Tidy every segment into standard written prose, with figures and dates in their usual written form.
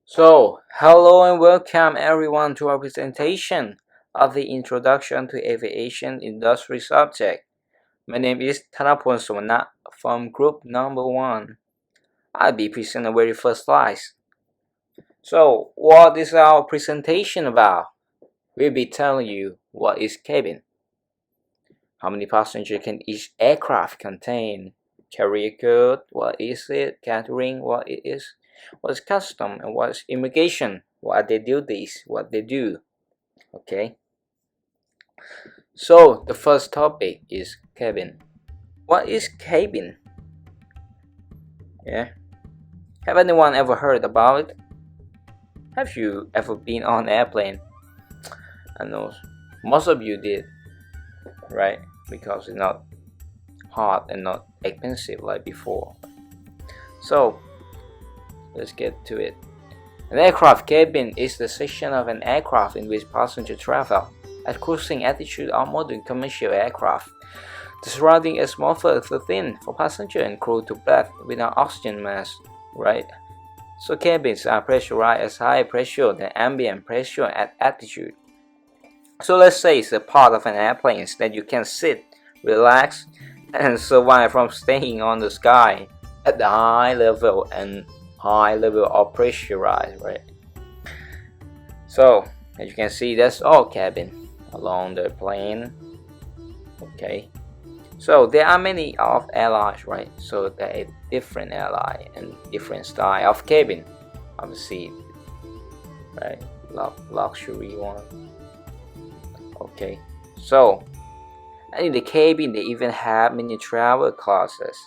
So, hello and welcome everyone to our presentation of the Introduction to Aviation Industry subject. My name is Thanapon Sona from Group number 1. I'll be presenting the very first slide. So, what is our presentation about? We'll be telling you what is cabin, how many passengers can each aircraft contain, carrier code, what is it, catering, what it is, what is custom, and what is immigration, what are their duties, what they do. Okay, so the first topic is cabin. What is cabin? Yeah, have anyone ever heard about it? Have you ever been on an airplane? I know most of you did, right? Because it's not hard and not expensive like before. So let's get to it. An aircraft cabin is the section of an aircraft in which passengers travel at cruising altitude on modern commercial aircraft. The surrounding atmosphere is thin for passenger and crew to breathe without oxygen mask, right? So cabins are pressurized at higher pressure than ambient pressure at altitude. So let's say it's a part of an airplane that you can sit, relax, and survive from staying on the sky at the high level of pressurized, right? So as you can see, that's all cabin along the plane. Okay, so there are many of airlines, right? So there are different airline and different style of cabin of the seat, right? Luxury one. Okay, so and in the cabin they even have many travel classes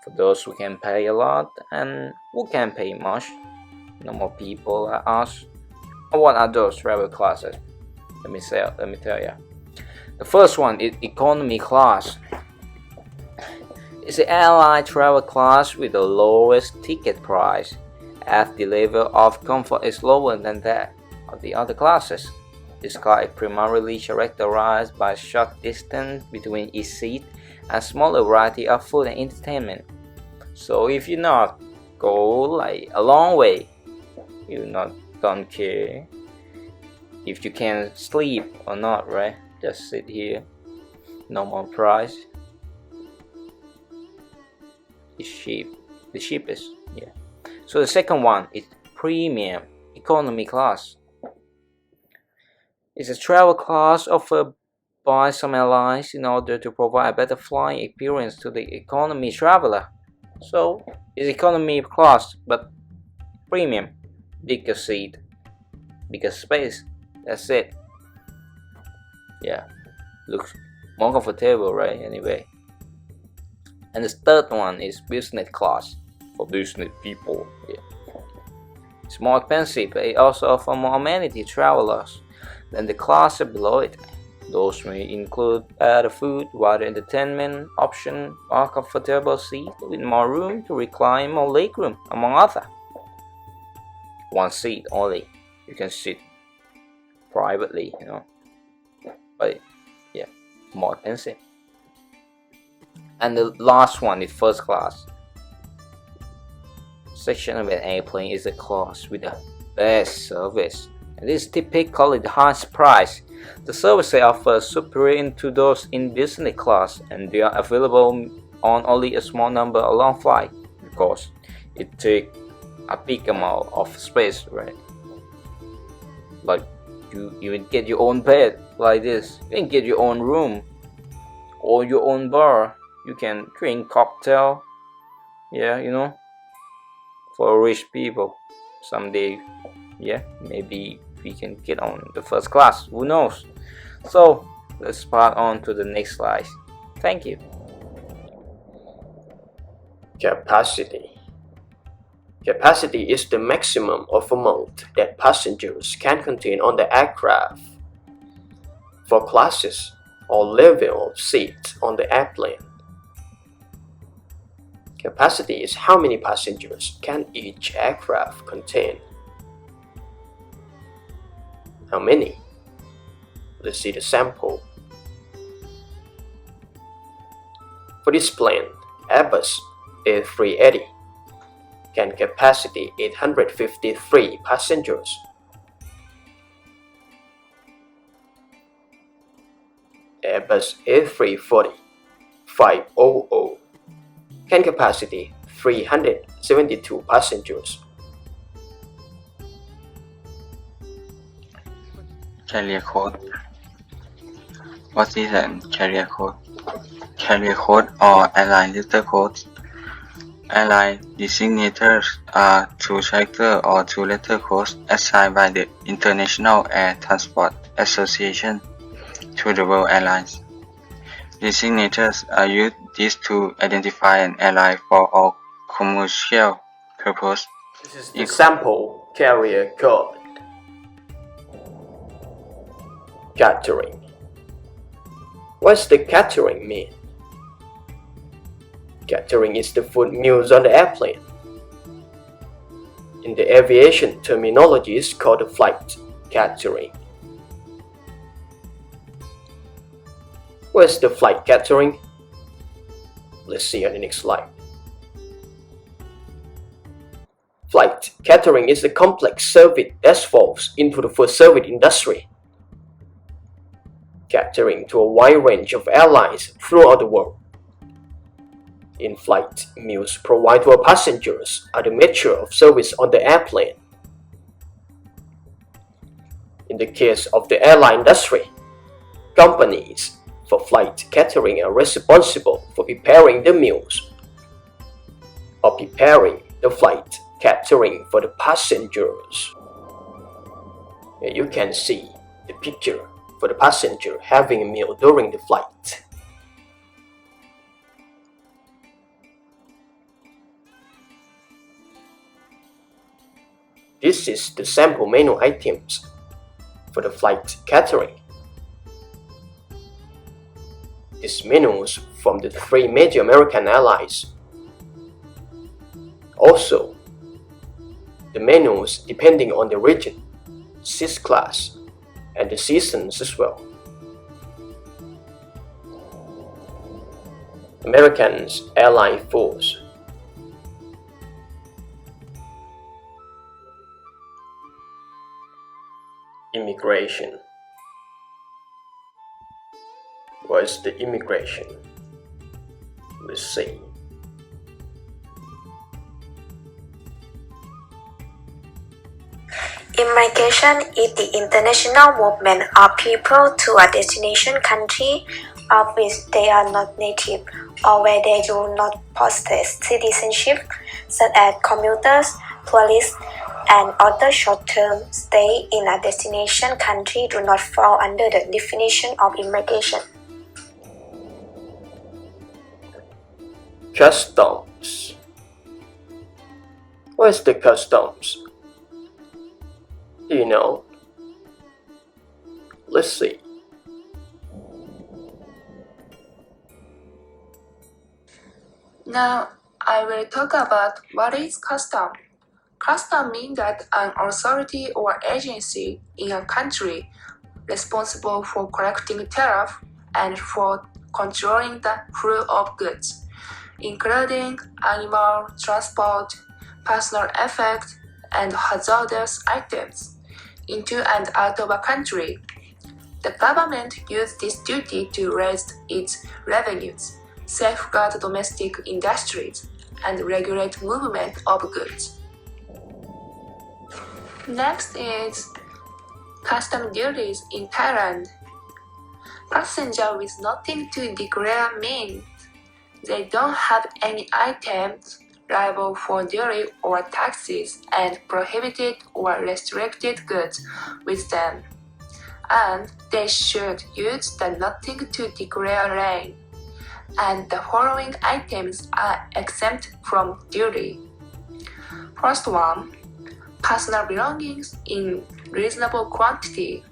for those who can pay a lot and who can pay much. Normal people are asked, what are those travel classes? Let me tell you. The first one is economy class. It's the airline travel class with the lowest ticket price, as the level of comfort is lower than that of the other classes. This class is primarily characterized by short distance between each seat and smaller variety of food and entertainment. So if you not go like a long way, you don't care if you can sleep or not, right? Just sit here. Normal price. It's cheap. The cheapest, yeah. So the second one is premium economy class. It's a travel class offered by some airlines in order to provide a better flying experience to the economy traveler. So it's economy class, but premium, bigger seat, bigger space. That's it. Yeah, looks more comfortable, right? Anyway, and the third one is business class for business people. Yeah. It's more expensive, but it also offers more amenity travelers than the class below it. Those may include better food, wider entertainment option, more comfortable seat with more room to recline, more legroom, among other. One seat only. You can sit privately, but yeah, more expensive. And the last one is first class. Section of an airplane is a class with the best service. And this is typically the highest price. The services they offer superior to those in business class, and they are available on only a small number of long flights because it takes a big amount of space, right? Like you even get your own bed like this. You can get your own room or your own bar. You can drink cocktail. Yeah, for rich people. Someday, yeah, maybe we can get on the first class. Who knows? So let's pass on to the next slide. Thank you. Capacity. Capacity is the maximum of amount that passengers can contain on the aircraft. For classes or level of seats on the airplane, capacity is how many passengers can each aircraft contain. How many? Let's see the sample. For this plane, Airbus A380, can capacity 853 passengers. Airbus A340-500 can capacity 372 passengers. Carrier code. What is an carrier code? Carrier code or airline letter code. Airline designators are two character or two letter codes assigned by the International Air Transport Association to the World Airlines. Designators are used to identify an airline for all commercial purposes. This is the sample carrier code. Catering. What's the catering mean? Catering is the food meals on the airplane. In the aviation terminology, it's called flight catering. Where's the flight catering? Let's see on the next slide. Flight catering is a complex service that falls into the food service industry, catering to a wide range of airlines throughout the world. In-flight meals provided to our passengers are the nature of service on the airplane. In the case of the airline industry, companies for flight catering are responsible for preparing the meals or preparing the flight catering for the passengers. Here you can see the picture for the passenger having a meal during the flight. This is the sample menu items for the flight catering. These menus from the three major American airlines. Also, the menus depending on the region, seat class, and the seasons as well. American's airline foods. Immigration. What is the immigration? Let's see. Immigration is the international movement of people to a destination country of which they are not native or where they do not possess citizenship, such as commuters, tourists, and other short-term stay in a destination country do not fall under the definition of immigration. Customs. What is the customs? Do you know? Let's see. Now, I will talk about what is custom. Custom means that an authority or agency in a country responsible for collecting tariff and for controlling the flow of goods, including animal transport, personal effects, and hazardous items, into and out of a country. The government uses this duty to raise its revenues, safeguard domestic industries, and regulate movement of goods. Next is custom duties in Thailand. Passenger with nothing to declare means they don't have any items liable for duty or taxes and prohibited or restricted goods with them, and they should use the nothing to declare lane, and the following items are exempt from duty. First one, personal belongings in reasonable quantity,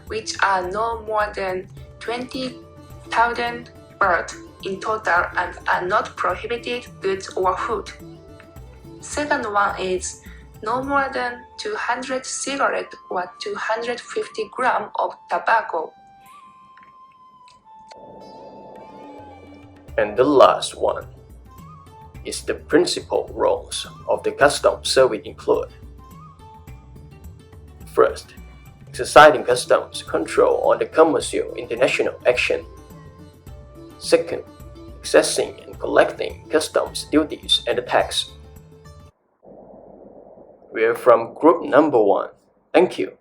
which are no more than 20,000 baht in total and are not prohibited goods or food. Second one is no more than 200 cigarettes or 250 grams of tobacco. And the last one, is the principal roles of the customs service include: first, exercising customs control on the commercial international action. Second, assessing and collecting customs duties and tax. We're from Group number 1. Thank you.